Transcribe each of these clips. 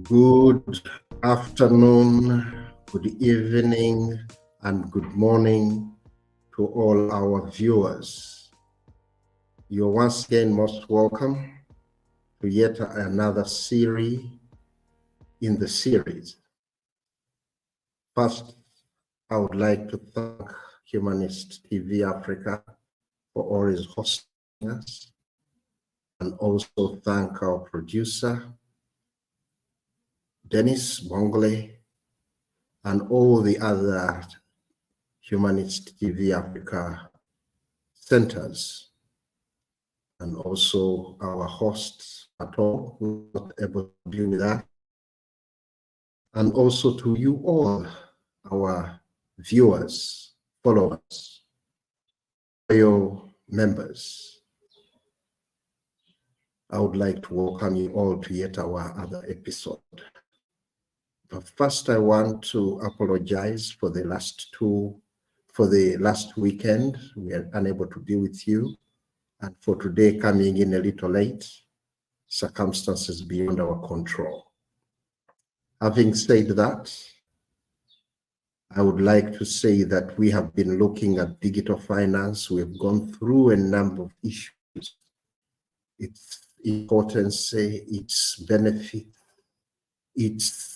Good afternoon, good evening, and good morning to all our viewers. You're once again most welcome to yet another series in the series. First, I would like to thank Humanist TV Africa for always hosting us, and also thank our producer, Dennis Bongle, and all the other Humanist TV Africa centers, and also our hosts at all who are not able to be with us, and also to you all, our viewers, followers, your members. I would like to welcome you all to yet our other episode. But first, I want to apologize for the last weekend. We are unable to be with you. And for today, coming in a little late, circumstances beyond our control. Having said that, I would like to say that we have been looking at digital finance. We've gone through a number of issues, its importance, its benefit, its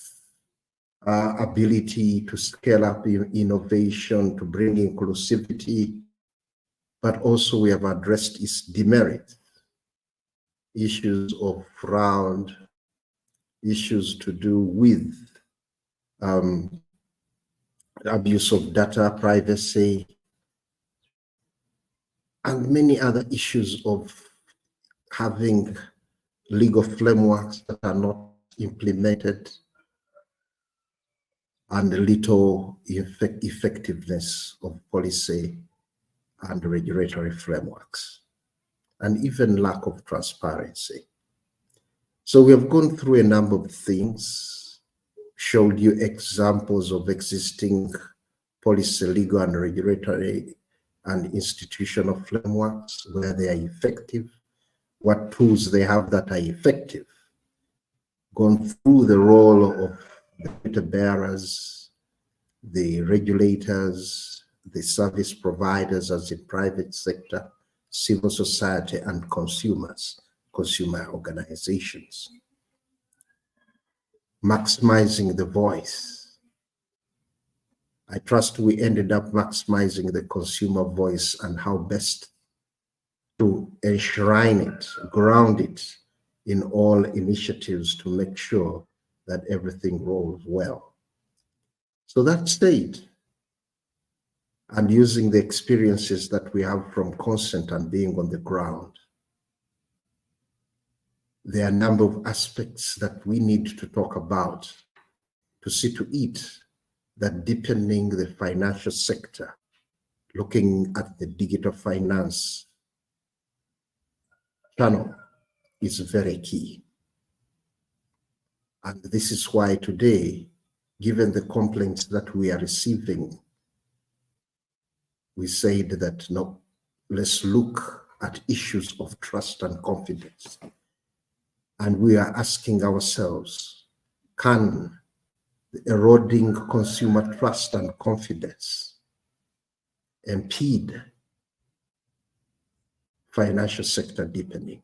ability to scale up innovation, to bring inclusivity, but also we have addressed its demerit, issues of fraud, issues to do with abuse of data, privacy, and many other issues of having legal frameworks that are not implemented, and little effectiveness of policy and regulatory frameworks, and even lack of transparency. So we have gone through a number of things, showed you examples of existing policy, legal, and regulatory and institutional frameworks, where they are effective, what tools they have that are effective, gone through the role of the data bearers, the regulators, the service providers as in private sector, civil society, and consumers, consumer organizations. Maximizing the voice. I trust we ended up maximizing the consumer voice and how best to enshrine it, ground it in all initiatives to make sure that everything rolls well. So that said, and using the experiences that we have from consent and being on the ground, there are a number of aspects that we need to talk about to see to it that deepening the financial sector, looking at the digital finance channel, is very key. And this is why today, given the complaints that we are receiving, we said that no, let's look at issues of trust and confidence. And we are asking ourselves, can the eroding consumer trust and confidence impede financial sector deepening?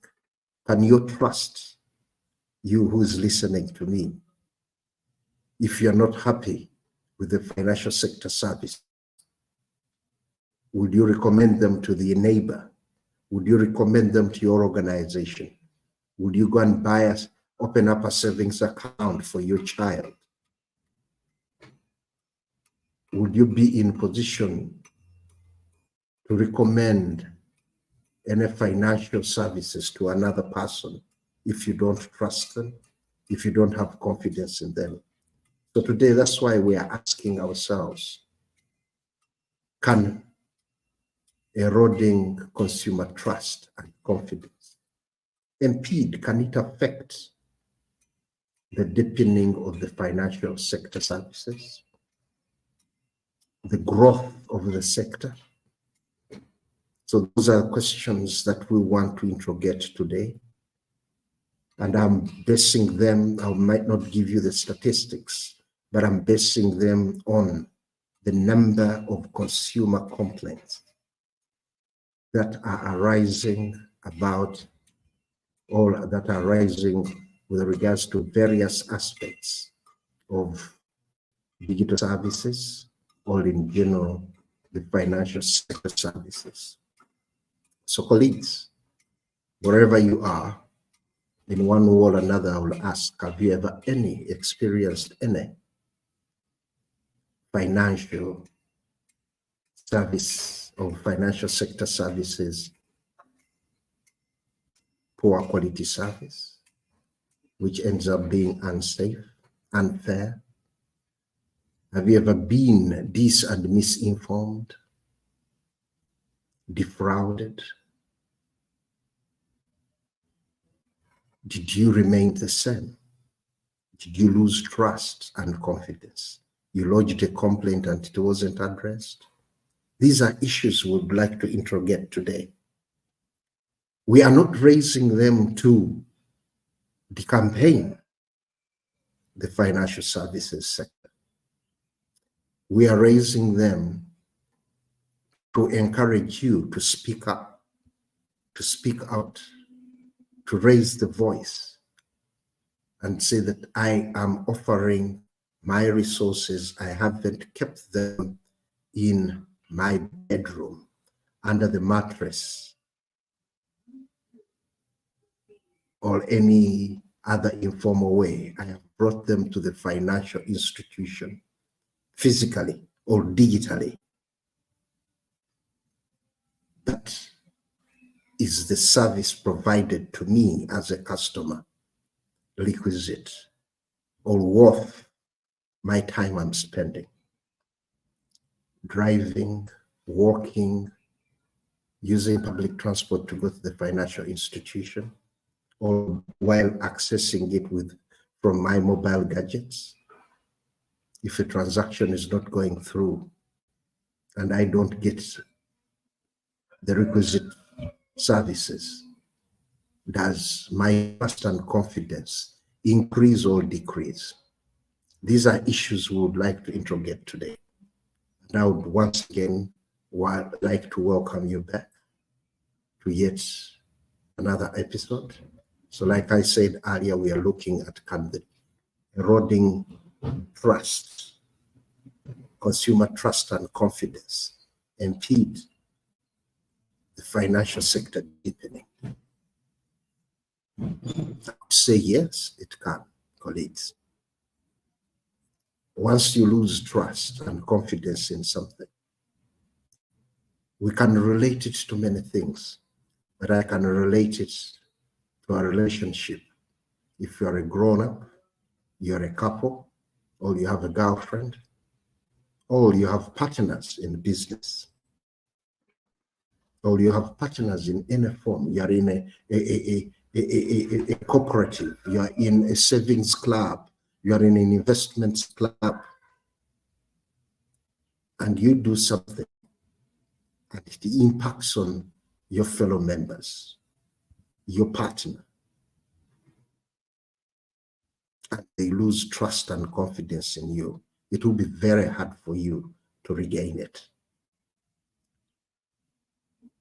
Can you trust, you who is listening to me, if you're not happy with the financial sector service, would you recommend them to the neighbor? Would you recommend them to your organization? Would you go and open up a savings account for your child? Would you be in position to recommend any financial services to another person if you don't trust them, if you don't have confidence in them? So today, that's why we are asking ourselves, can eroding consumer trust and confidence impede, can it affect the deepening of the financial sector services, the growth of the sector? So those are questions that we want to interrogate today. And I'm basing them, I might not give you the statistics, but I'm basing them on the number of consumer complaints that are arising about, or that are arising with regards to various aspects of digital services, or in general, the financial sector services. So colleagues, wherever you are, in one way or another, I will ask, have you ever experienced any financial service or financial sector services, poor quality service, which ends up being unsafe, unfair? Have you ever been dis and misinformed, defrauded? Did you remain the same? Did you lose trust and confidence? You lodged a complaint and it wasn't addressed? These are issues we would like to interrogate today. We are not raising them to decampaign the financial services sector. We are raising them to encourage you to speak up, to speak out, to raise the voice and say that I am offering my resources. I haven't kept them in my bedroom, under the mattress, or any other informal way. I have brought them to the financial institution, physically or digitally. That is the service provided to me as a customer requisite or worth my time I'm spending? Driving, walking, using public transport to go to the financial institution, or while accessing it from my mobile gadgets? If a transaction is not going through and I don't get the requisite services, does my trust and confidence increase or decrease? These are issues we would like to interrogate today. And I would once again like to welcome you back to yet another episode. So like I said earlier, we are looking at the eroding trust, consumer trust and confidence, impede the financial sector deepening. I would say yes, it can, colleagues. Once you lose trust and confidence in something, we can relate it to many things, but I can relate it to a relationship. If you're a grown-up, you're a couple, or you have a girlfriend, or you have partners in business, or you have partners in any form. You're in a cooperative, you're in a savings club, you're in an investment club, and you do something and it impacts on your fellow members, your partner, and they lose trust and confidence in you, it will be very hard for you to regain it.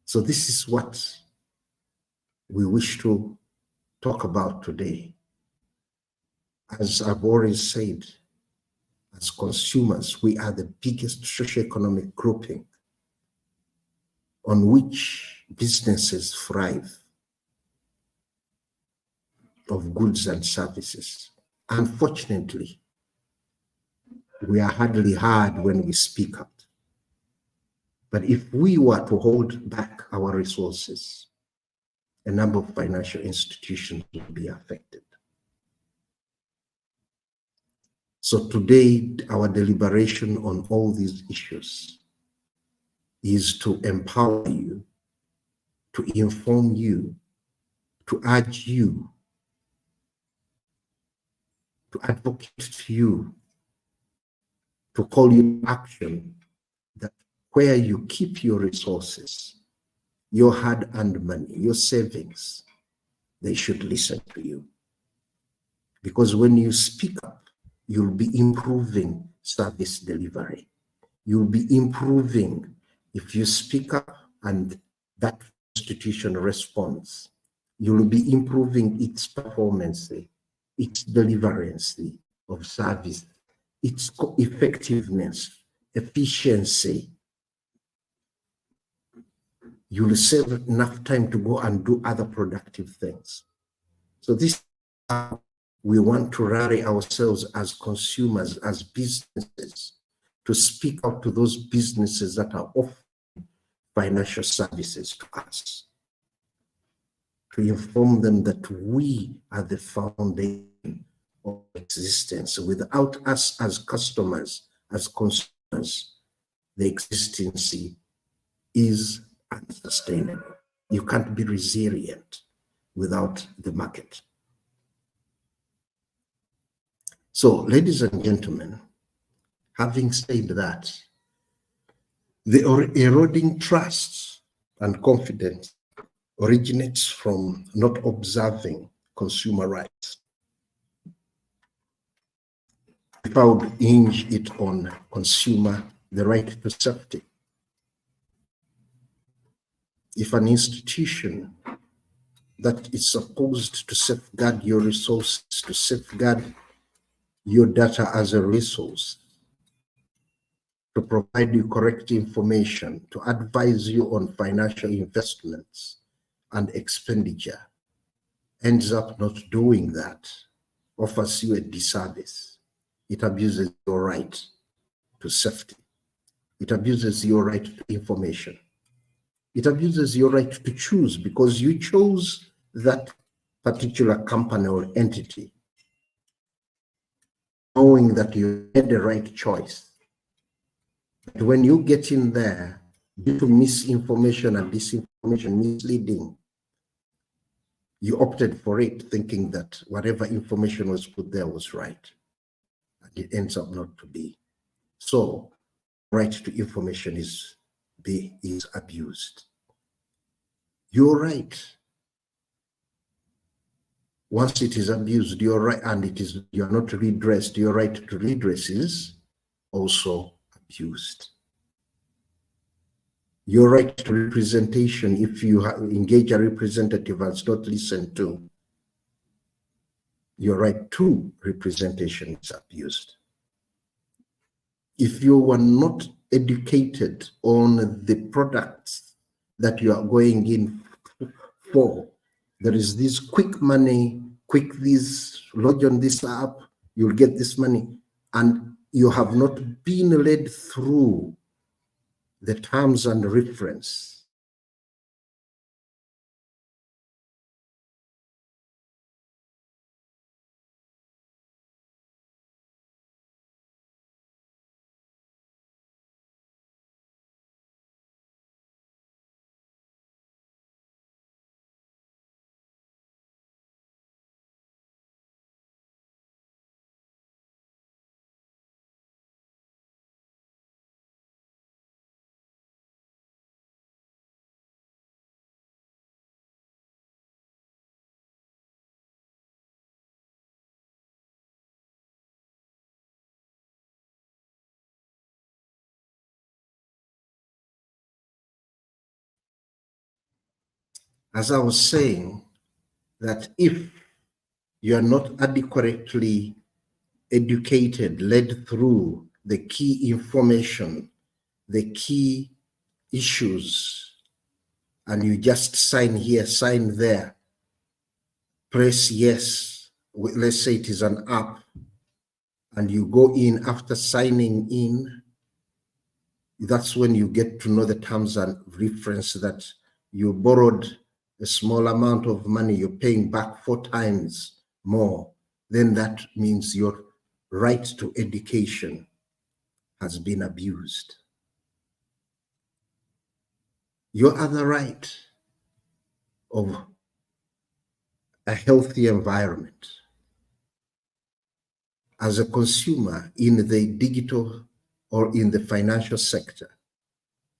So this is what we wish to talk about today. As I've already said, as consumers, we are the biggest socioeconomic grouping on which businesses thrive of goods and services. Unfortunately, we are hardly heard when we speak out. But if we were to hold back our resources, a number of financial institutions would be affected. So today, our deliberation on all these issues is to empower you, to inform you, to urge you, to advocate to you, to call you to action, that where you keep your resources, your hard-earned money, your savings, they should listen to you. Because when you speak up, you'll be improving service delivery. You'll be improving if you speak up and that institution responds. You'll be improving its performance, its deliverance of service, its effectiveness, efficiency. You'll save enough time to go and do other productive things. So this is how we want to rally ourselves as consumers, as businesses, to speak out to those businesses that are offering financial services to us, to inform them that we are the foundation of existence. Without us as customers, as consumers, the existence is unsustainable. You can't be resilient without the market. So, ladies and gentlemen, having said that, the eroding trust and confidence originates from not observing consumer rights. If I would hinge it on consumer, the right to safety. If an institution that is supposed to safeguard your resources, to safeguard your data as a resource, to provide you correct information, to advise you on financial investments and expenditure, ends up not doing that, offers you a disservice. It abuses your right to safety. It abuses your right to information. It abuses your right to choose because you chose that particular company or entity, knowing that you made the right choice. But when you get in there, due to misinformation and disinformation, misleading, you opted for it thinking that whatever information was put there was right. And it ends up not to be. So, right to information is abused. You're right. Once it is abused, you're right, and you're not redressed. Your right to redress is also abused. Your right to representation, if you engage a representative and it's not listened to, your right to representation is abused. If you were not educated on the products that you are going in for, there is this quick money, lodge on this app, you'll get this money, and you have not been led through the terms and reference. As I was saying, that if you are not adequately educated, led through the key information, the key issues, and you just sign here, sign there, press yes, let's say it is an app, and you go in after signing in, that's when you get to know the terms and reference that you borrowed a small amount of money, you're paying back 4 times more. Then that means your right to education has been abused. Your other right of a healthy environment as a consumer in the digital or in the financial sector,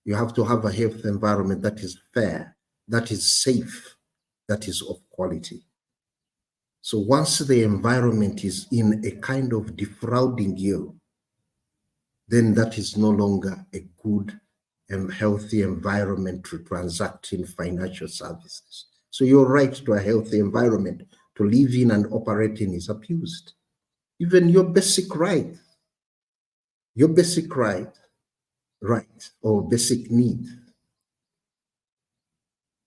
you have to have a health environment that is fair, that is safe, that is of quality. So once the environment is in a kind of defrauding you, then that is no longer a good and healthy environment to transact in financial services. So your right to a healthy environment to live in and operate in is abused. Even your basic right or basic need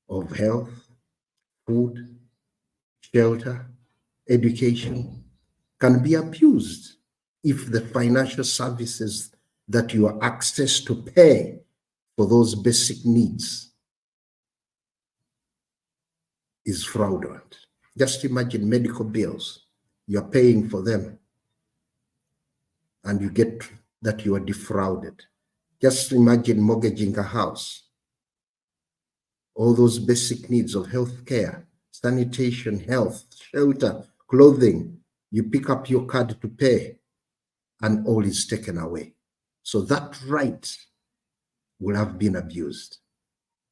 of health, food, shelter, education can be abused if the financial services that you are access to pay for those basic needs is fraudulent. Just imagine medical bills. You're paying for them and you get that you are defrauded. Just imagine mortgaging a house. All those basic needs of health care, sanitation, health, shelter, clothing. You pick up your card to pay and all is taken away. So that right will have been abused.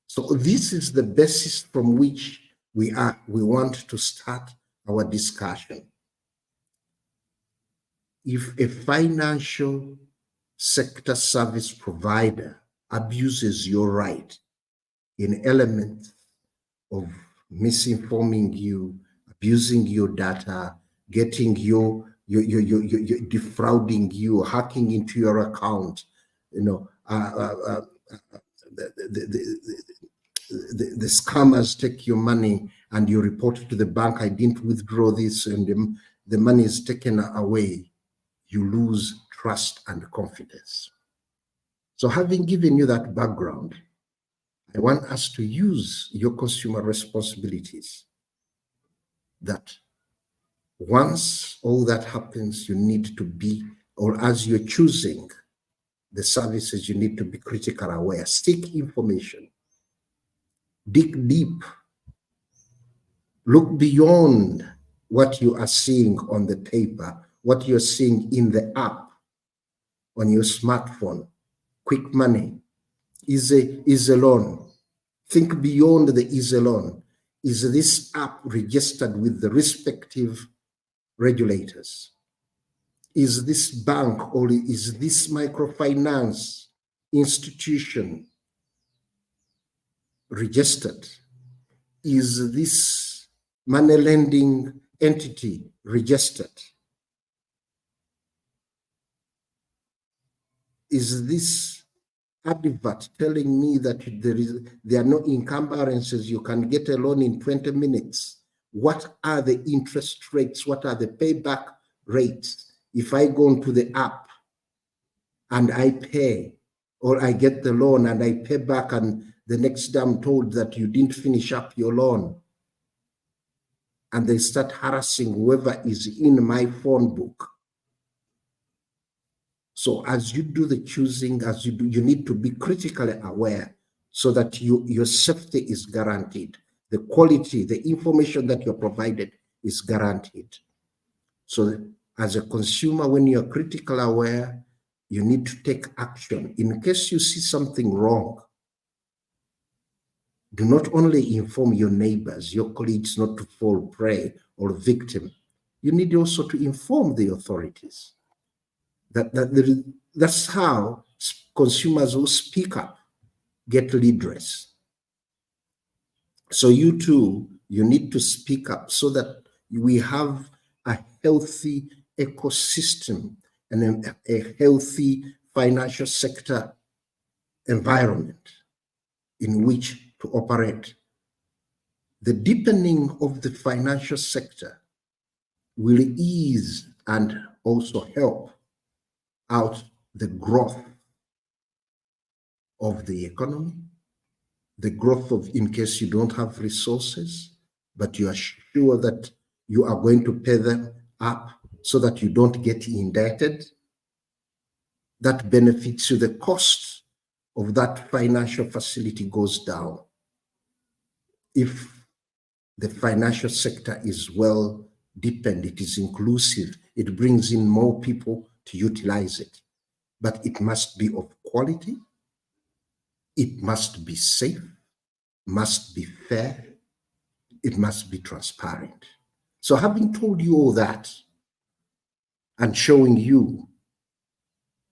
So this is the basis from which we want to start our discussion. If a financial sector service provider abuses your right in elements of misinforming you, abusing your data, getting your defrauding you, hacking into your account, the scammers take your money and you report to the bank, I didn't withdraw this, and the money is taken away, you lose trust and confidence. So having given you that background, I want us to use your consumer responsibilities that once all that happens, you need to be, or as you're choosing the services, you need to be critical aware, seek information, dig deep, look beyond what you are seeing on the paper, what you're seeing in the app on your smartphone. Quick money, easy loan. Think beyond the easy loan. Is this app registered with the respective regulators? Is this bank or is this microfinance institution registered? Is this money lending entity registered? Is this advert telling me that there are no encumbrances, you can get a loan in 20 minutes? What are the interest rates? What are the payback rates? If I go into the app and I pay, or I get the loan and I pay back, and the next day I'm told that you didn't finish up your loan, and they start harassing whoever is in my phone book. So as you do the choosing, you need to be critically aware so that your safety is guaranteed. The quality, the information that you're provided is guaranteed. So as a consumer, when you're critically aware, you need to take action. In case you see something wrong, do not only inform your neighbors, your colleagues not to fall prey or victim. You need also to inform the authorities. That's how consumers who speak up get redress. So you too, you need to speak up so that we have a healthy ecosystem and a healthy financial sector environment in which to operate. The deepening of the financial sector will ease and also help out the growth of the economy, the growth of, in case you don't have resources, but you are sure that you are going to pay them up so that you don't get indebted. That benefits you. The cost of that financial facility goes down if the financial sector is well deepened, it is inclusive, it brings in more people to utilize it. But it must be of quality, it must be safe, must be fair, it must be transparent. So having told you all that and showing you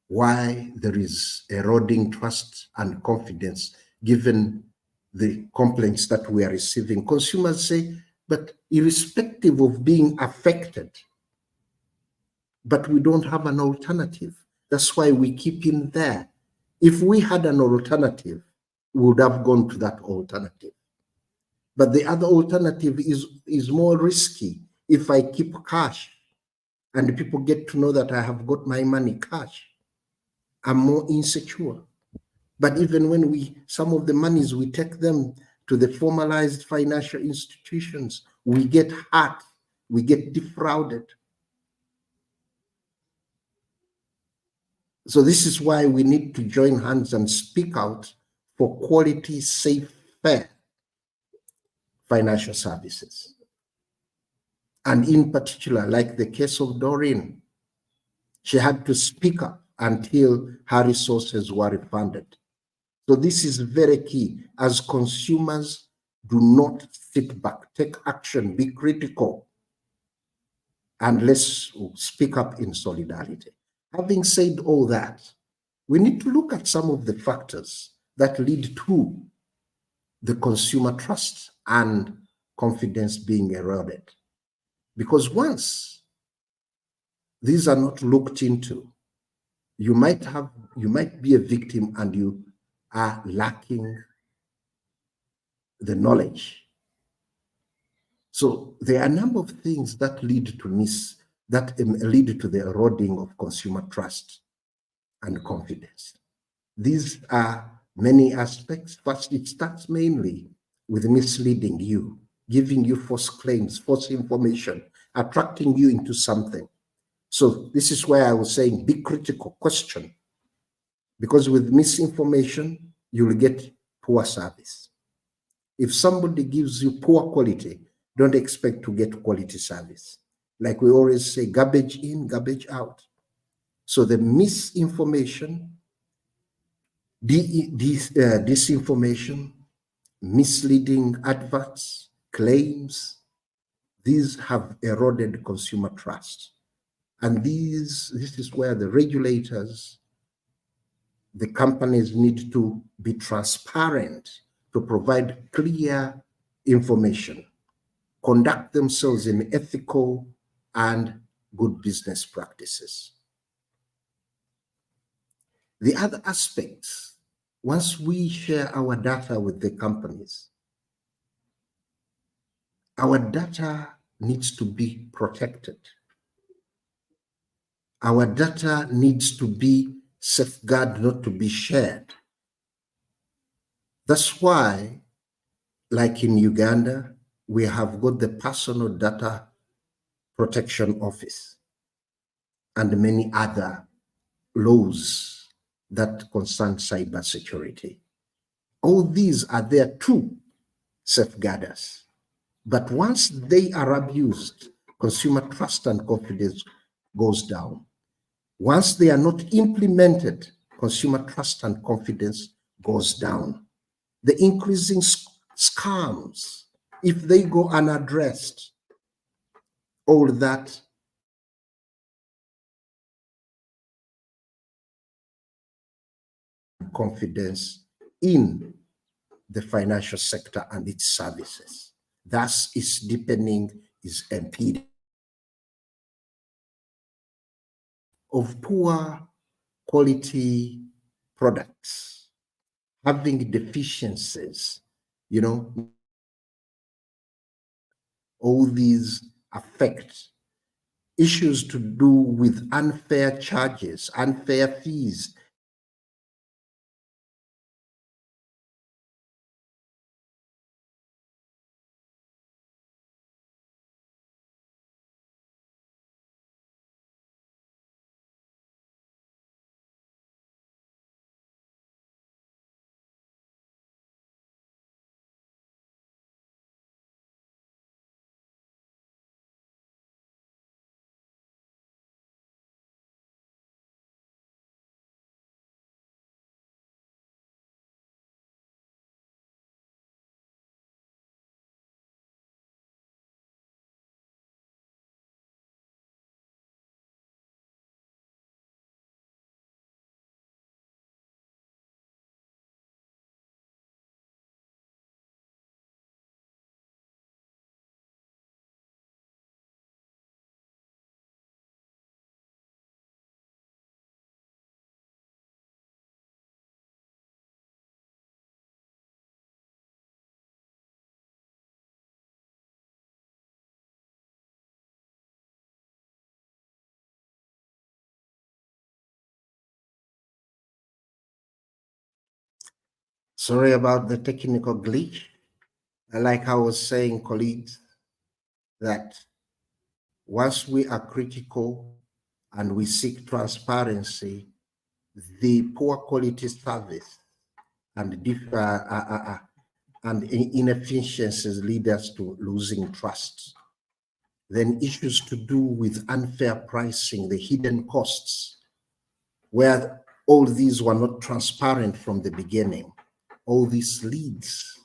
why there is eroding trust and confidence, given the complaints that we are receiving, consumers say, but irrespective of being affected, but we don't have an alternative. That's why we keep him there. If we had an alternative, we would have gone to that alternative. But the other alternative is more risky. If I keep cash and people get to know that I have got my money cash, I'm more insecure. But even when some of the monies, we take them to the formalized financial institutions, we get hurt, we get defrauded. So this is why we need to join hands and speak out for quality, safe, fair financial services. And in particular, like the case of Doreen, she had to speak up until her resources were refunded. So this is very key. As consumers, do not sit back, take action, be critical, and let's speak up in solidarity. Having said all that, we need to look at some of the factors that lead to the consumer trust and confidence being eroded. Because once these are not looked into, you might be a victim and you are lacking the knowledge. So there are a number of things that lead to the eroding of consumer trust and confidence. These are many aspects. First, it starts mainly with misleading you, giving you false claims, false information, attracting you into something. So this is why I was saying be critical, question, because with misinformation, you'll get poor service. If somebody gives you poor quality, don't expect to get quality service. Like we always say, garbage in, garbage out. So the misinformation, disinformation, misleading adverts, claims, these have eroded consumer trust. And this is where the regulators, the companies need to be transparent to provide clear information, conduct themselves in ethical and good business practices. The other aspects, once we share our data with the companies, our data needs to be protected. Our data needs to be safeguarded, not to be shared. That's why, like in Uganda, we have got the Personal Data Protection Office and many other laws that concern cybersecurity. All these are there to safeguard us. But once they are abused, consumer trust and confidence goes down. Once they are not implemented, consumer trust and confidence goes down. The increasing scams, if they go unaddressed, all that confidence in the financial sector and its services. Thus, its deepening is impeded. Of poor quality products, having deficiencies, all these affect issues to do with unfair charges, unfair fees. Sorry about the technical glitch. Like I was saying, colleagues, that once we are critical and we seek transparency, the poor quality service and inefficiencies lead us to losing trust. Then issues to do with unfair pricing, the hidden costs, where all these were not transparent from the beginning. All this leads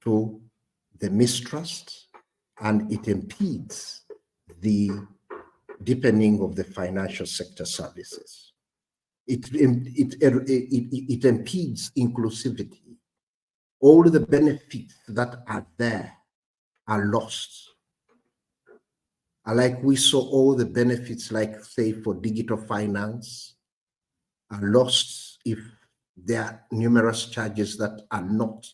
to the mistrust, and it impedes the deepening of the financial sector services. It impedes inclusivity. All the benefits that are there are lost. Like we saw, all the benefits, like say for digital finance, are lost if there are numerous charges that are not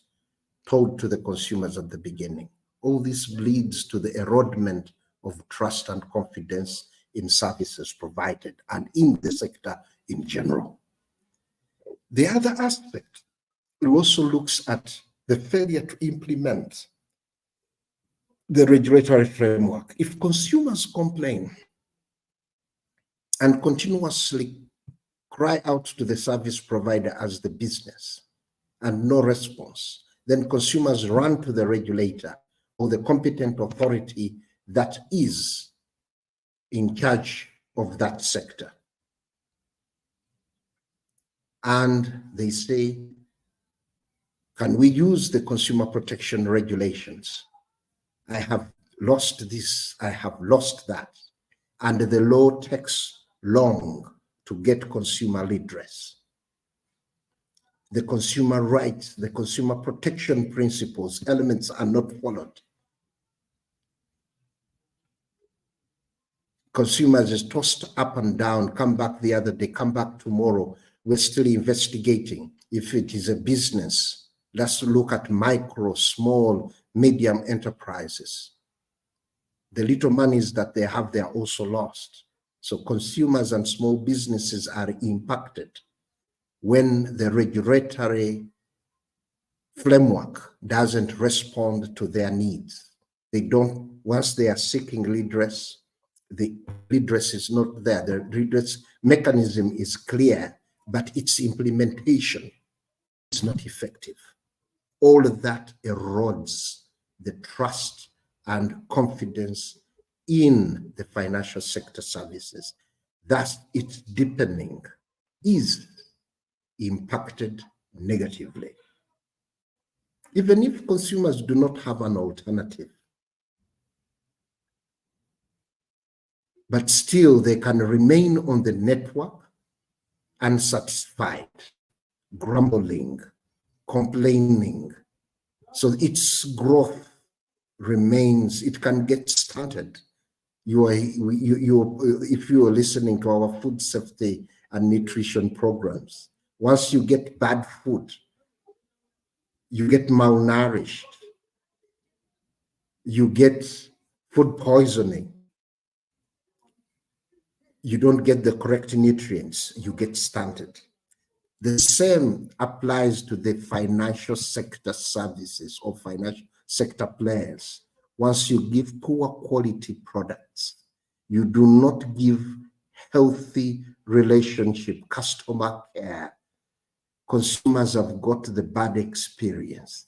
told to the consumers at the beginning. All this leads to the erodement of trust and confidence in services provided and in the sector in general. The other aspect, it also looks at the failure to implement the regulatory framework. If consumers complain and continuously cry out to the service provider as the business and no response, then consumers run to the regulator or the competent authority that is in charge of that sector. And they say, can we use the consumer protection regulations? I have lost this, I have lost that. And the law takes long to get consumer redress. The consumer rights, the consumer protection principles, elements are not followed. Consumers is tossed up and down, come back the other day, come back tomorrow. We're still investigating. If it is a business, let's look at micro, small, medium enterprises. The little monies that they have, they are also lost. So consumers and small businesses are impacted when the regulatory framework doesn't respond to their needs. They don't, once they are seeking redress, the redress is not there. The redress mechanism is clear, but its implementation is not effective. All of that erodes the trust and confidence in the financial sector services. Thus, its deepening is impacted negatively. Even if consumers do not have an alternative, but still they can remain on the network unsatisfied, grumbling, complaining. So its growth remains, it can get stunted. If you are listening to our food safety and nutrition programs, once you get bad food, you get malnourished, you get food poisoning, you don't get the correct nutrients, you get stunted. The same applies to the financial sector services or financial sector players. Once you give poor quality products, you do not give healthy relationship, customer care, consumers have got the bad experience.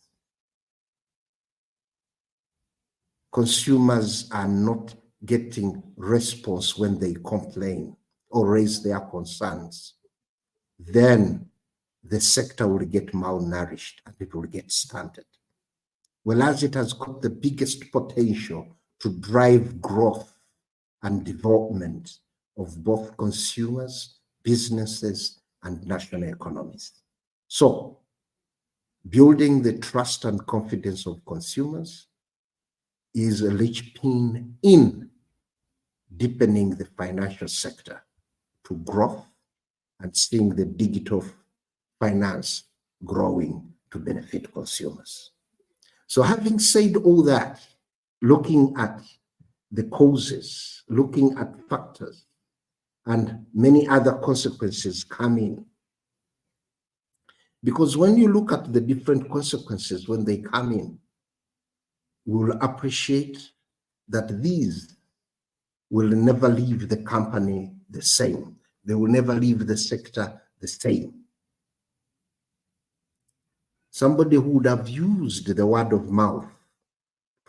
Consumers are not getting response when they complain or raise their concerns. Then the sector will get malnourished and it will get stunted. Well, as it has got the biggest potential to drive growth and development of both consumers, businesses, and national economies. So, building the trust and confidence of consumers is a linchpin in deepening the financial sector to growth and seeing the digital finance growing to benefit consumers. So having said all that, looking at the causes, looking at factors, and many other consequences come in, Because when you look at the different consequences when they come in, we will appreciate that these will never leave the company the same. They will never leave the sector the same. Somebody who would have used the word of mouth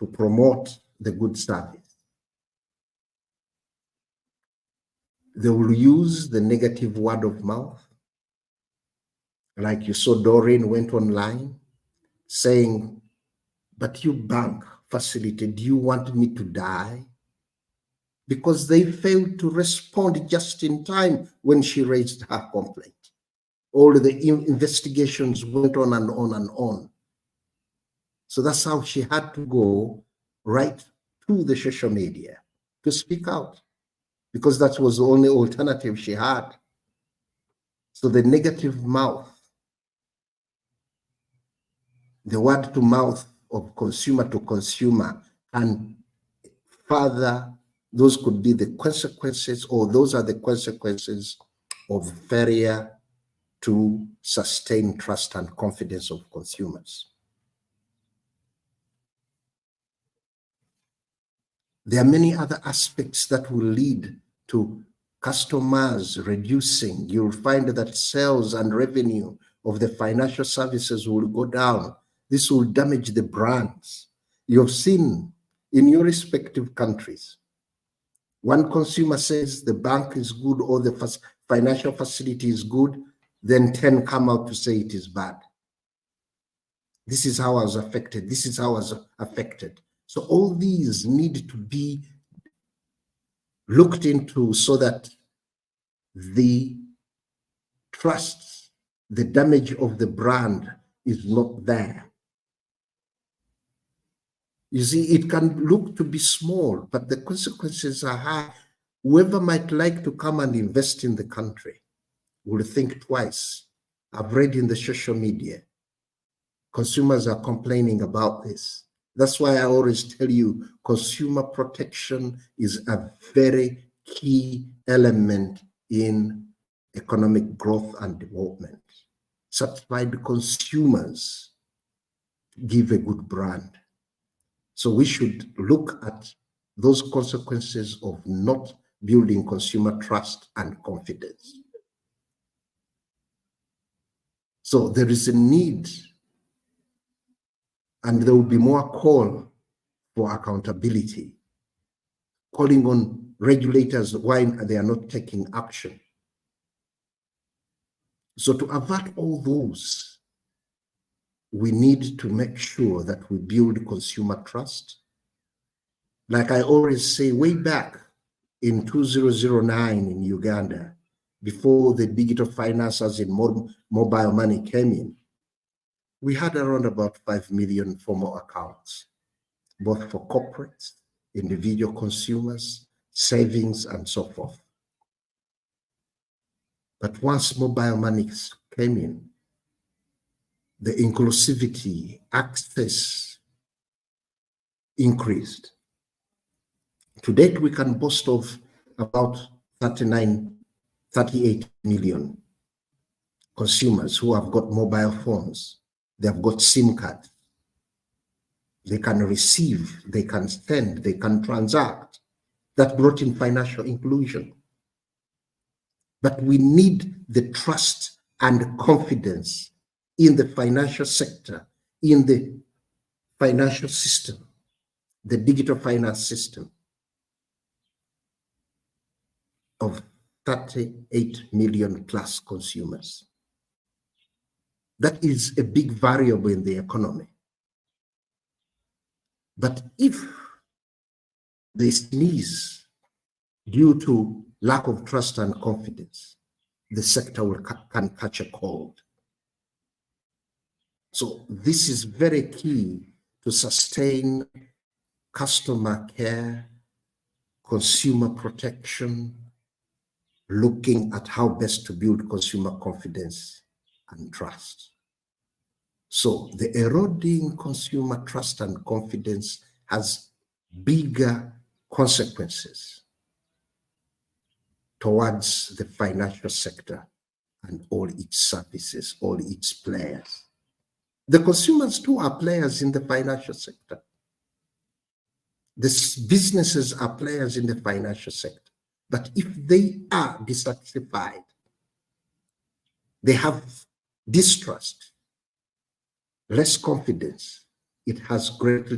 to promote the good service, they will use the negative word of mouth. Like you saw Doreen went online saying, but you bank facility, do you want me to die? Because they failed to respond just in time when she raised her complaint. All the investigations went on and on and on. So that's how she had to go right to the social media to speak out, because that was the only alternative she had. So the negative mouth, the word to mouth of consumer to consumer, and further, those could be the consequences, or those are the consequences of failure to sustain trust and confidence of consumers. There are many other aspects that will lead to customers reducing. You'll find that sales and revenue of the financial services will go down. This will damage the brands. You've seen in your respective countries, one consumer says the bank is good or the financial facility is good, then 10 come out to say it is bad. This is how I was affected. This is how I was affected. So all these need to be looked into so that the trust, the damage of the brand is not there. You see, it can look to be small, but the consequences are high. Whoever might like to come and invest in the country will think twice. I've read in the social media, consumers are complaining about this. That's why I always tell you, consumer protection is a very key element in economic growth and development. Satisfied consumers give a good brand. So we should look at those consequences of not building consumer trust and confidence. So there is a need, and there will be more call for accountability, calling on regulators why they are not taking action. So to avert all those, we need to make sure that we build consumer trust. Like I always say, way back in 2009 in Uganda, before the digital finances in mobile money came in, we had around about 5 million formal accounts, both for corporates, individual consumers, savings, and so forth. But once mobile money came in, the inclusivity, access increased. To date, we can boast of about 38 million consumers who have got mobile phones. They have got SIM cards. They can receive, they can send, they can transact. That brought in financial inclusion. But we need the trust and confidence in the financial sector, in the financial system, the digital finance system of 38 million plus consumers. That is a big variable in the economy. But if they sneeze due to lack of trust and confidence, the sector can catch a cold. So this is very key to sustain customer care, consumer protection, looking at how best to build consumer confidence and trust. So the eroding consumer trust and confidence has bigger consequences towards the financial sector and all its services, all its players. The consumers too are players in the financial sector. The businesses are players in the financial sector. But if they are dissatisfied, they have distrust, less confidence, it has great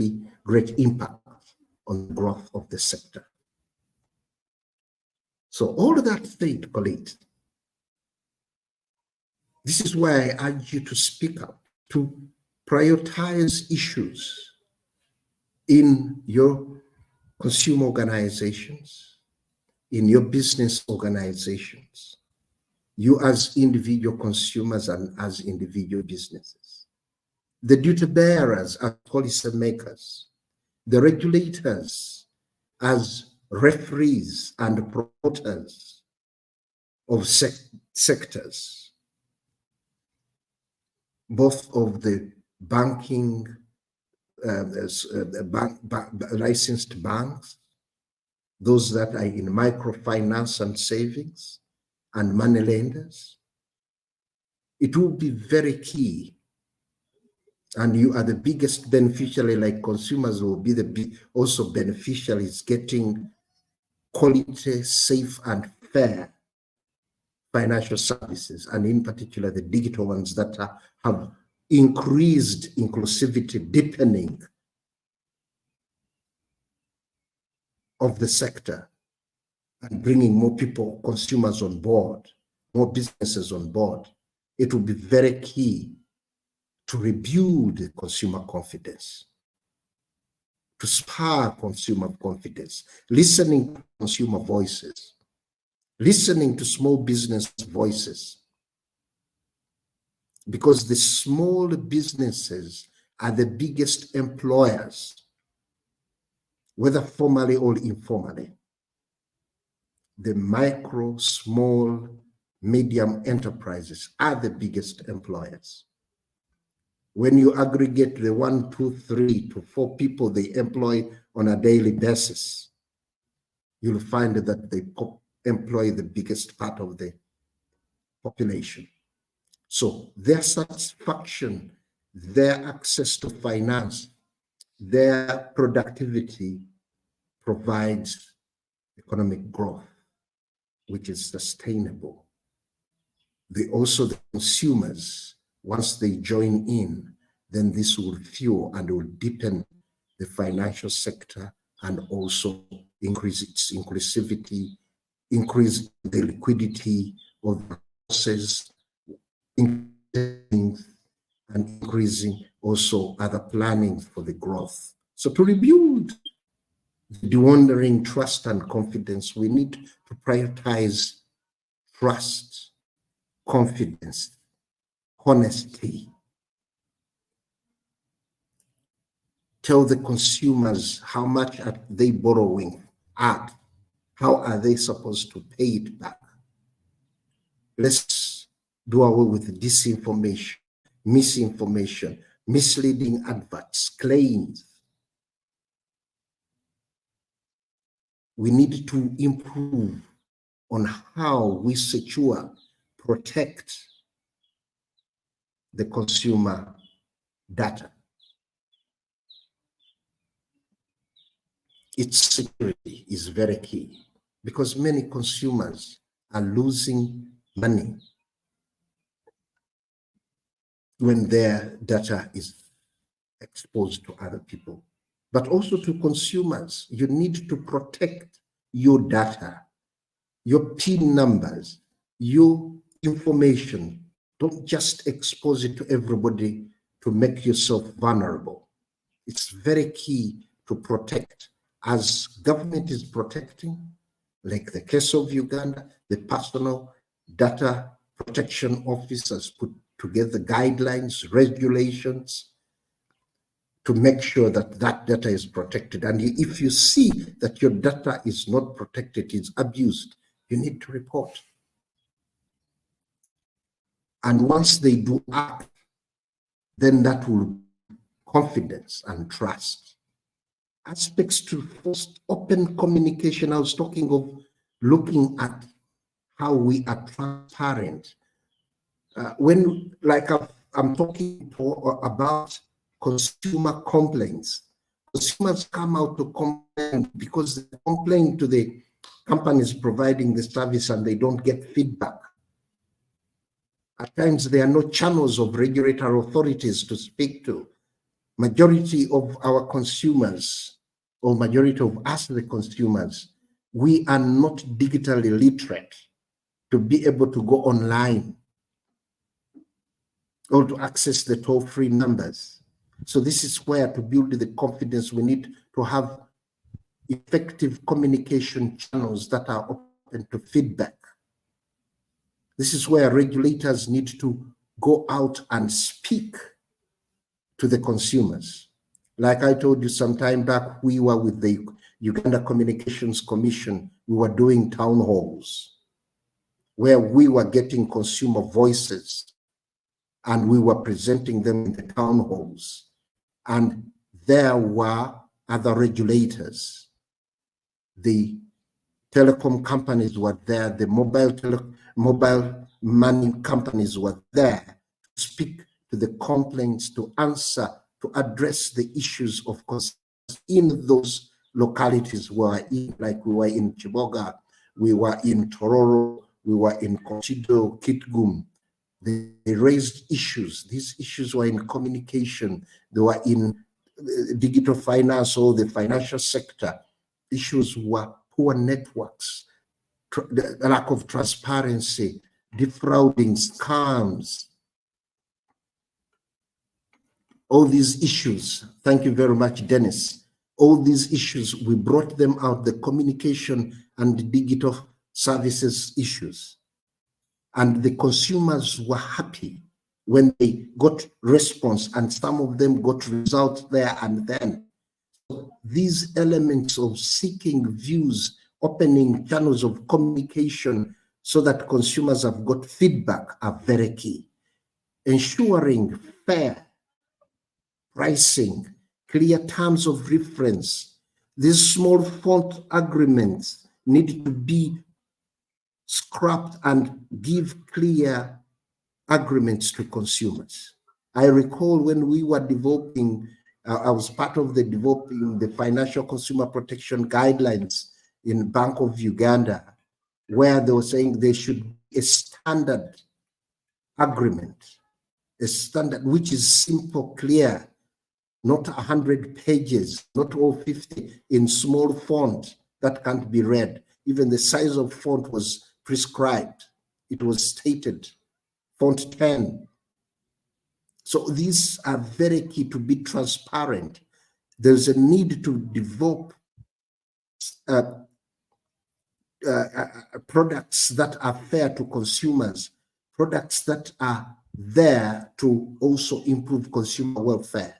impact on the growth of the sector. So all that said, colleagues, this is why I urge you to speak up, to prioritize issues in your consumer organizations, in your business organizations, you as individual consumers and as individual businesses, the duty bearers as policy makers, the regulators as referees and promoters of sectors, both of the banking, licensed banks, those that are in microfinance and savings, and money lenders. It will be very key, and you are the biggest beneficiary, like consumers will be the also beneficiaries, getting quality, safe, and fair financial services, and in particular the digital ones that have increased inclusivity, deepening of the sector, and bringing more people, consumers on board, more businesses on board. It will be very key to rebuild consumer confidence, to spur consumer confidence, listening to consumer voices, listening to small business voices, because the small businesses are the biggest employers, whether formally or informally. The micro, small, medium enterprises are the biggest employers. When you aggregate the 1, 2, 3 to 4 people they employ on a daily basis, you'll find that they employ the biggest part of the population. So their satisfaction, their access to finance, their productivity provides economic growth, which is sustainable. The consumers, once they join in, then this will fuel and will deepen the financial sector and also increase its inclusivity, increase the liquidity of the resources, and increasing also other planning for the growth. So to rebuild the wandering trust and confidence, we need to prioritize trust, confidence, honesty. Tell the consumers how much are they borrowing at, how are they supposed to pay it back. Let's do away with disinformation, misinformation, misleading adverts, claims. We need to improve on how we secure, protect the consumer data. Its security is very key, because many consumers are losing money when their data is exposed to other people. But also to consumers, you need to protect your data, your PIN numbers, your information. Don't just expose it to everybody to make yourself vulnerable. It's very key to protect, as government is protecting, like the case of Uganda, the Personal Data Protection Office has put together guidelines, regulations, to make sure that that data is protected. And if you see that your data is not protected, it's abused, you need to report. And once they do act, then that will confidence and trust. Aspects to first open communication. I was talking of looking at how we are transparent, when, like I'm talking about consumer complaints, consumers come out to complain because they complain to the companies providing the service and they don't get feedback. At times, there are no channels of regulatory authorities to speak to. Majority of our consumers, or majority of us, the consumers, we are not digitally literate to be able to go online or to access the toll-free numbers. So this is where, to build the confidence, we need to have effective communication channels that are open to feedback. This is where regulators need to go out and speak to the consumers. Like I told you some time back, we were with the Uganda Communications Commission. We were doing town halls where we were getting consumer voices and we were presenting them in the town halls. And there were other regulators. The telecom companies were there, the mobile money companies were there to speak to the complaints, to answer, to address the issues of course in those localities where like we were in Chiboga, we were in Tororo, we were in Kochido, Kitgum. They raised issues. These issues were in communication. They were in digital finance or the financial sector. Issues were poor networks, the lack of transparency, defrauding, scams. All these issues, thank you very much, Dennis. All these issues, we brought them out, the communication and digital services issues. And the consumers were happy when they got response, and some of them got results there and then. So these elements of seeking views, opening channels of communication so that consumers have got feedback are very key. Ensuring fair pricing, clear terms of reference. These small font agreements need to be scrapped and give clear agreements to consumers. I recall when we were developing, I was part of the developing the financial consumer protection guidelines in Bank of Uganda, where they were saying there should be a standard agreement, a standard which is simple, clear, not 100 pages, not all 50 in small font that can't be read. Even the size of font was prescribed. It was stated, font 10. So these are very key to be transparent. There's a need to develop products that are fair to consumers, products that are there to also improve consumer welfare,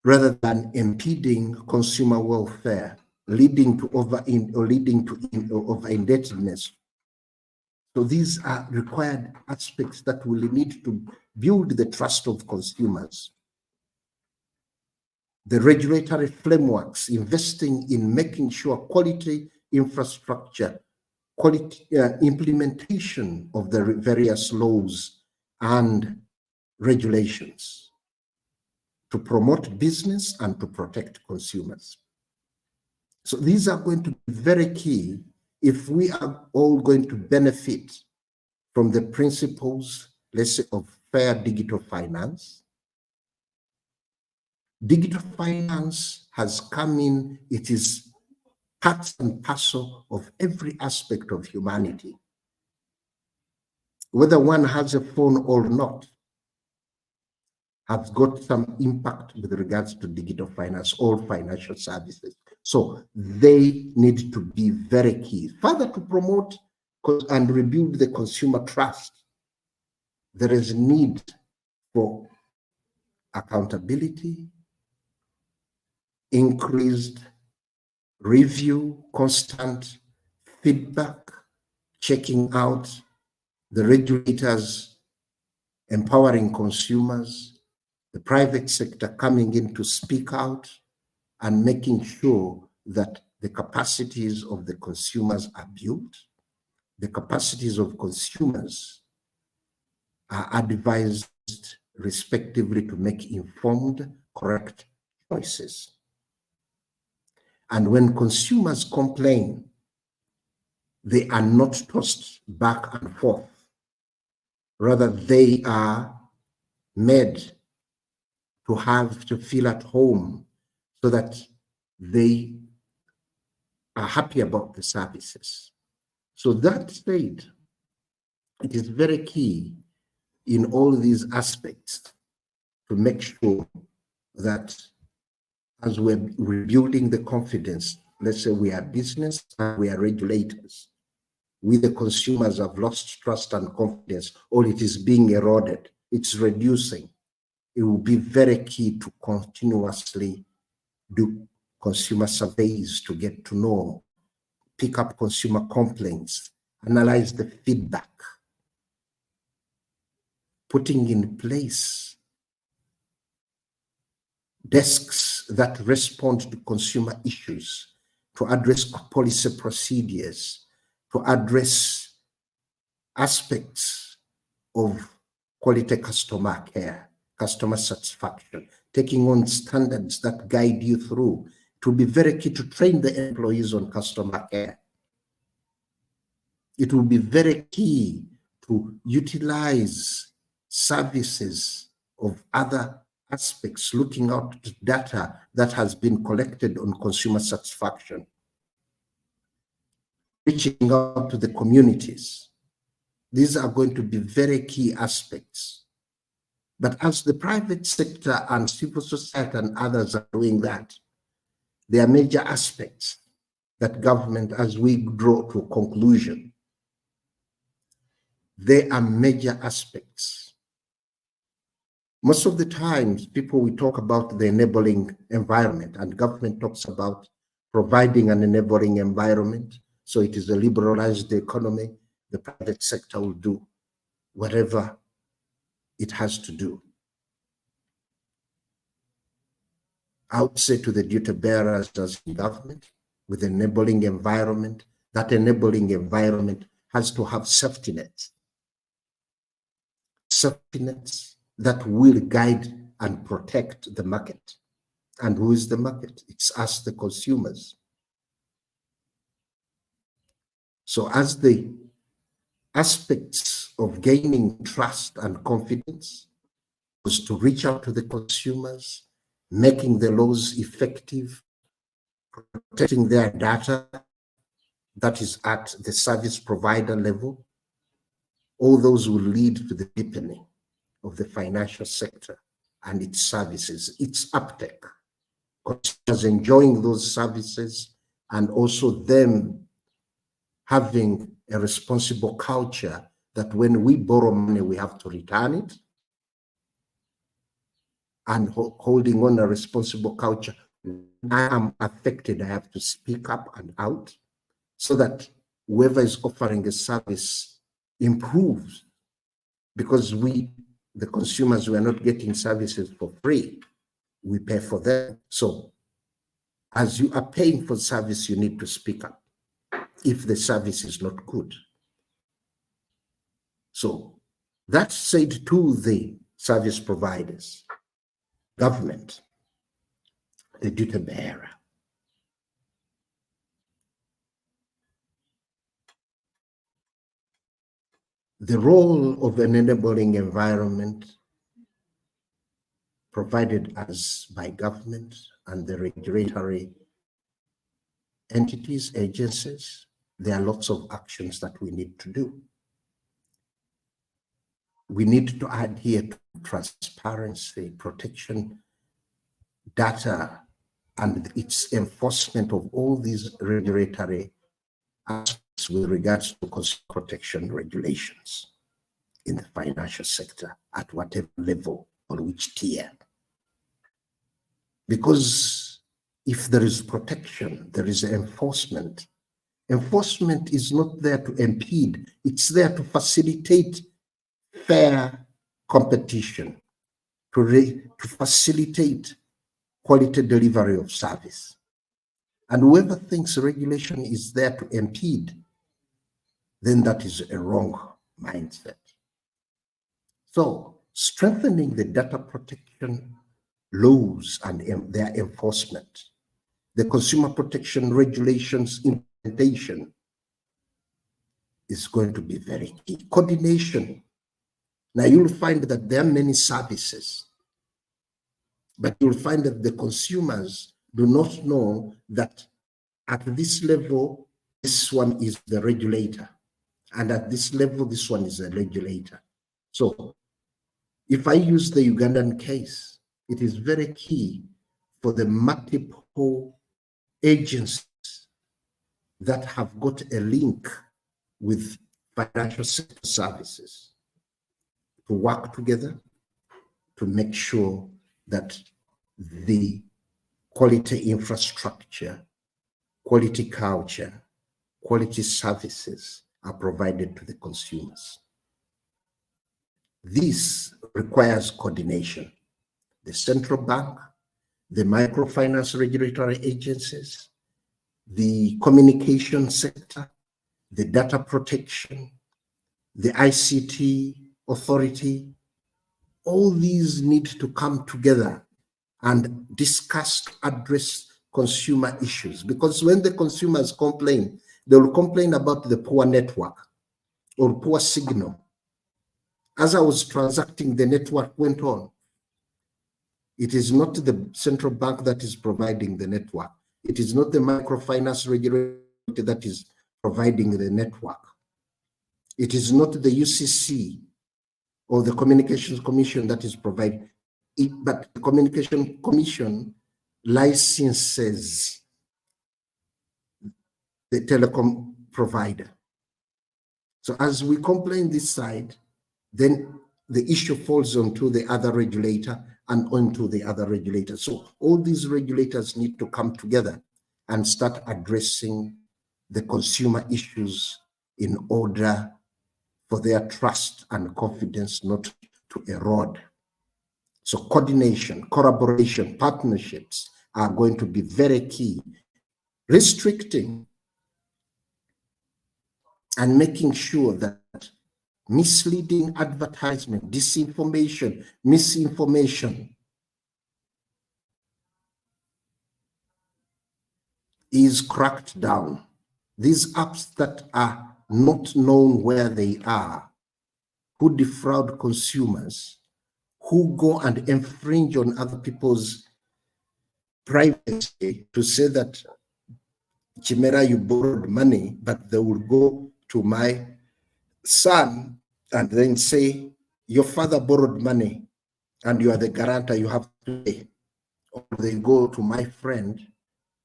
rather than impeding consumer welfare, leading to over-indebtedness. So these are required aspects that will need to build the trust of consumers. The regulatory frameworks, investing in making sure quality infrastructure, quality implementation of the various laws and regulations to promote business and to protect consumers. So these are going to be very key if we are all going to benefit from the principles, let's say, of fair digital finance. Digital finance has come in, it is part and parcel of every aspect of humanity. Whether one has a phone or not, has got some impact with regards to digital finance or financial services. So they need to be very key. Further, to promote and rebuild the consumer trust, there is need for accountability, increased review, constant feedback, checking out the regulators, empowering consumers, the private sector coming in to speak out and making sure that the capacities of the consumers are built. the capacities of consumers are advised respectively to make informed, correct choices. And when consumers complain, they are not tossed back and forth. Rather, they are made to have to feel at home so that they are happy about the services. So that said, it is very key in all these aspects to make sure that as we're rebuilding the confidence, let's say we are business and we are regulators, we the consumers have lost trust and confidence, or it is being eroded, it's reducing. It will be very key to continuously do consumer surveys to get to know, pick up consumer complaints, analyze the feedback, putting in place desks that respond to consumer issues, to address policy procedures, to address aspects of quality customer care, customer satisfaction, taking on standards that guide you through. It will be very key to train the employees on customer care. It will be very key to utilize services of other aspects, looking out at data that has been collected on consumer satisfaction, reaching out to the communities. These are going to be very key aspects. But as the private sector and civil society and others are doing that, there are major aspects that government, as we draw to a conclusion, there are major aspects. Most of the times, people will talk about the enabling environment, and government talks about providing an enabling environment. So it is a liberalized economy. The private sector will do whatever it has to do. I would say to the duty bearers as government, with enabling environment, that enabling environment has to have safety nets. Safety nets that will guide and protect the market. And who is the market? It's us, the consumers. So as the aspects of gaining trust and confidence was to reach out to the consumers, making the laws effective, protecting their data, that is at the service provider level, all those will lead to the deepening of the financial sector and its services, its uptake, consumers enjoying those services, and also them having a responsible culture that when we borrow money, we have to return it, and holding on a responsible culture. When I am affected, I have to speak up and out so that whoever is offering a service improves, because we, the consumers, we are not getting services for free. We pay for them. So as you are paying for service, you need to speak up if the service is not good. So that's said to the service providers, government, the duty bearer. The role of an enabling environment provided us by government and the regulatory entities, agencies, there are lots of actions that we need to do. We need to adhere to transparency, protection, data, and its enforcement of all these regulatory aspects with regards to consumer protection regulations in the financial sector at whatever level or which tier. Because if there is protection, there is enforcement. Enforcement is not there to impede, it's there to facilitate fair competition, to facilitate quality delivery of service. And whoever thinks regulation is there to impede then that is a wrong mindset. So strengthening the data protection laws and their enforcement, the consumer protection regulations implementation is going to be very key. Coordination. Now you'll find that there are many services, but you'll find that the consumers do not know that at this level, this one is the regulator. And at this level, this one is a regulator. So if I use the Ugandan case, it is very key for the multiple agencies that have got a link with financial sector services to work together to make sure that the quality infrastructure, quality culture, quality services are provided to the consumers. This requires coordination. The central bank, the microfinance regulatory agencies, the communication sector, the data protection, the ICT authority, all these need to come together and discuss, address consumer issues. Because when the consumers complain, they will complain about the poor network or poor signal. As I was transacting, the network went on. It is not the central bank that is providing the network. It is not the microfinance regulator that is providing the network. It is not the UCC or the Communications Commission that is providing it, but the Communication Commission licenses the telecom provider. So as we complain this side, then the issue falls onto the other regulator and onto the other regulator. So all these regulators need to come together and start addressing the consumer issues in order for their trust and confidence not to erode. So coordination, collaboration, partnerships are going to be very key. Restricting and making sure that misleading advertisement, disinformation, misinformation is cracked down. These apps that are not known where they are, who defraud consumers, who go and infringe on other people's privacy to say that, Chimera, you borrowed money, but they will go to my son and then say, your father borrowed money and you are the guarantor, you have to pay. Or they go to my friend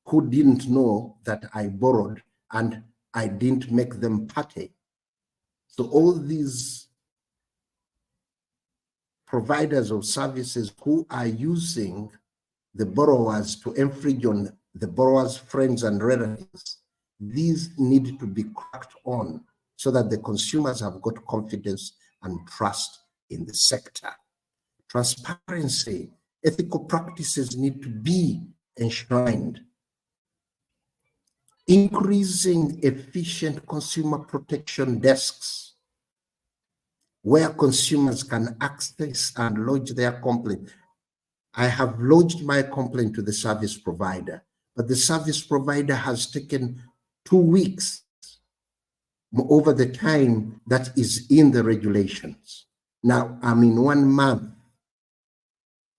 who didn't know that I borrowed and I didn't make them pay. So all these providers of services who are using the borrowers to infringe on the borrower's friends and relatives, these need to be cracked on so that the consumers have got confidence and trust in the sector. Transparency, ethical practices need to be enshrined. Increasing efficient consumer protection desks where consumers can access and lodge their complaint. I have lodged my complaint to the service provider, but the service provider has taken 2 weeks over the time that is in the regulations. Now I'm in 1 month.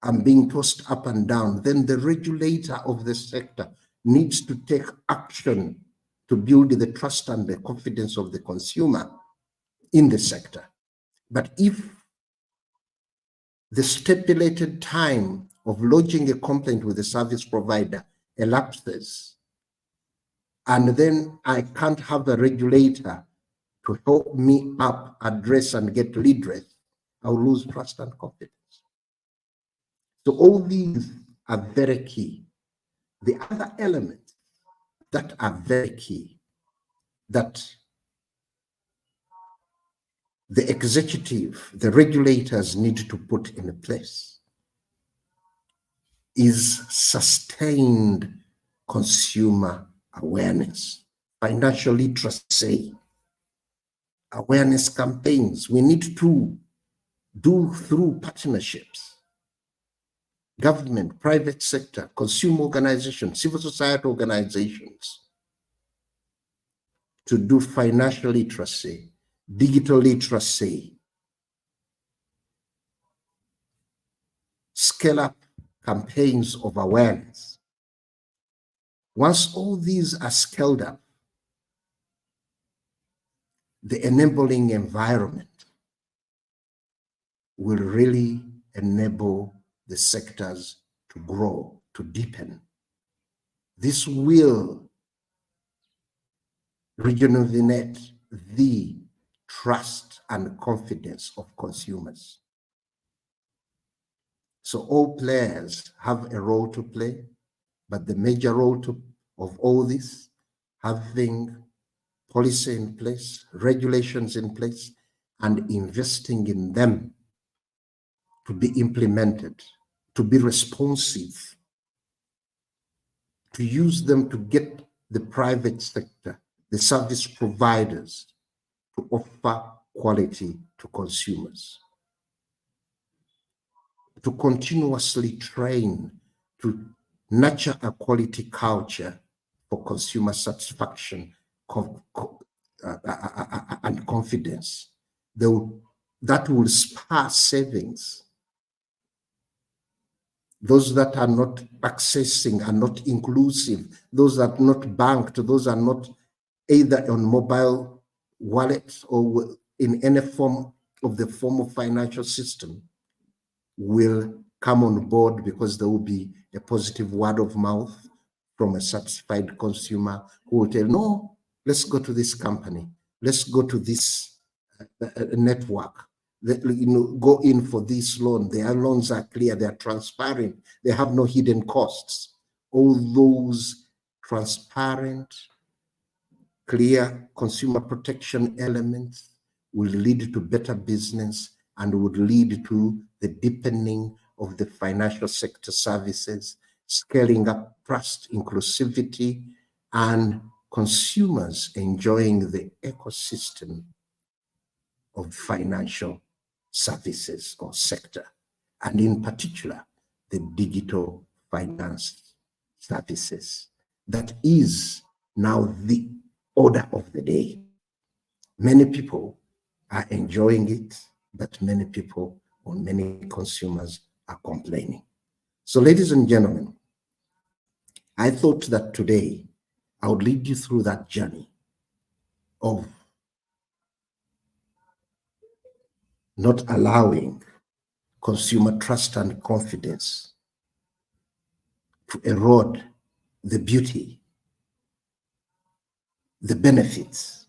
I'm being tossed up and down. Then the regulator of the sector needs to take action to build the trust and the confidence of the consumer in the sector. But if the stipulated time of lodging a complaint with the service provider elapses, and then I can't have a regulator to help me up, address, and get redress, I'll lose trust and confidence. So all these are very key. The other elements that are very key that the executive, the regulators need to put in place is sustained consumer awareness, financial literacy. awareness campaigns. We need to do through partnerships, government, private sector, consumer organizations, civil society organizations, to do financial literacy, digital literacy, scale up campaigns of awareness. Once all these are scaled up, the enabling environment will really enable the sectors to grow, to deepen. This will rejuvenate the trust and confidence of consumers. So all players have a role to play, but the major role of all this, having policy in place, regulations in place, and investing in them to be implemented, to be responsive, to use them to get the private sector, the service providers, to offer quality to consumers, to continuously train, to nurture a quality culture for consumer satisfaction and confidence. That will spur savings. Those that are not accessing, are not inclusive, those that are not banked, those are not either on mobile wallets or in any form of financial system, will come on board because there will be a positive word of mouth from a satisfied consumer who will tell, no, let's go to this company, let's go to this network, go in for this loan. Their loans are clear, they are transparent, they have no hidden costs. All those transparent, clear consumer protection elements will lead to better business and would lead to the deepening of the financial sector services, scaling up trust, inclusivity, and consumers enjoying the ecosystem of financial services or sector, and in particular, the digital finance services. That is now the order of the day. Many people are enjoying it, but many people or many consumers are complaining. So, ladies and gentlemen, I thought that today I would lead you through that journey of not allowing consumer trust and confidence to erode the beauty, the benefits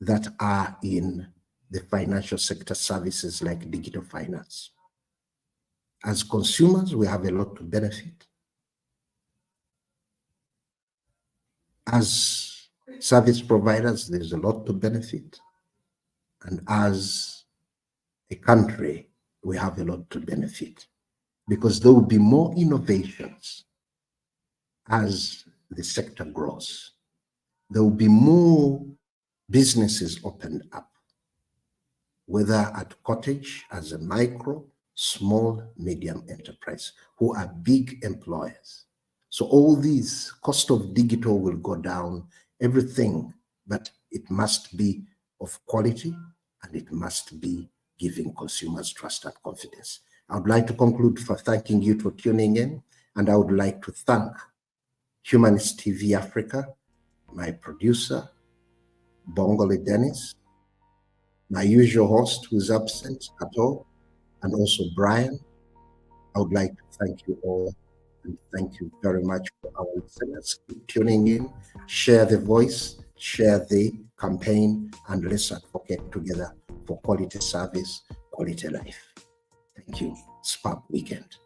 that are in the financial sector services like digital finance. As consumers, we have a lot to benefit. As service providers, there's a lot to benefit. And as a country, we have a lot to benefit, because there will be more innovations as the sector grows. There will be more businesses opened up, whether at cottage as a micro, small, medium enterprise, who are big employers. So all these, cost of digital will go down, everything, but it must be of quality and it must be giving consumers trust and confidence. I would like to conclude for thanking you for tuning in, and I would like to thank Humanist TV Africa, my producer, Bongole Dennis, my usual host who's absent at all, and also Brian. I would like to thank you all, and thank you very much for our listeners. Keep tuning in, share the voice, share the campaign, and let's advocate together for quality service, quality life. Thank you. Spark Weekend.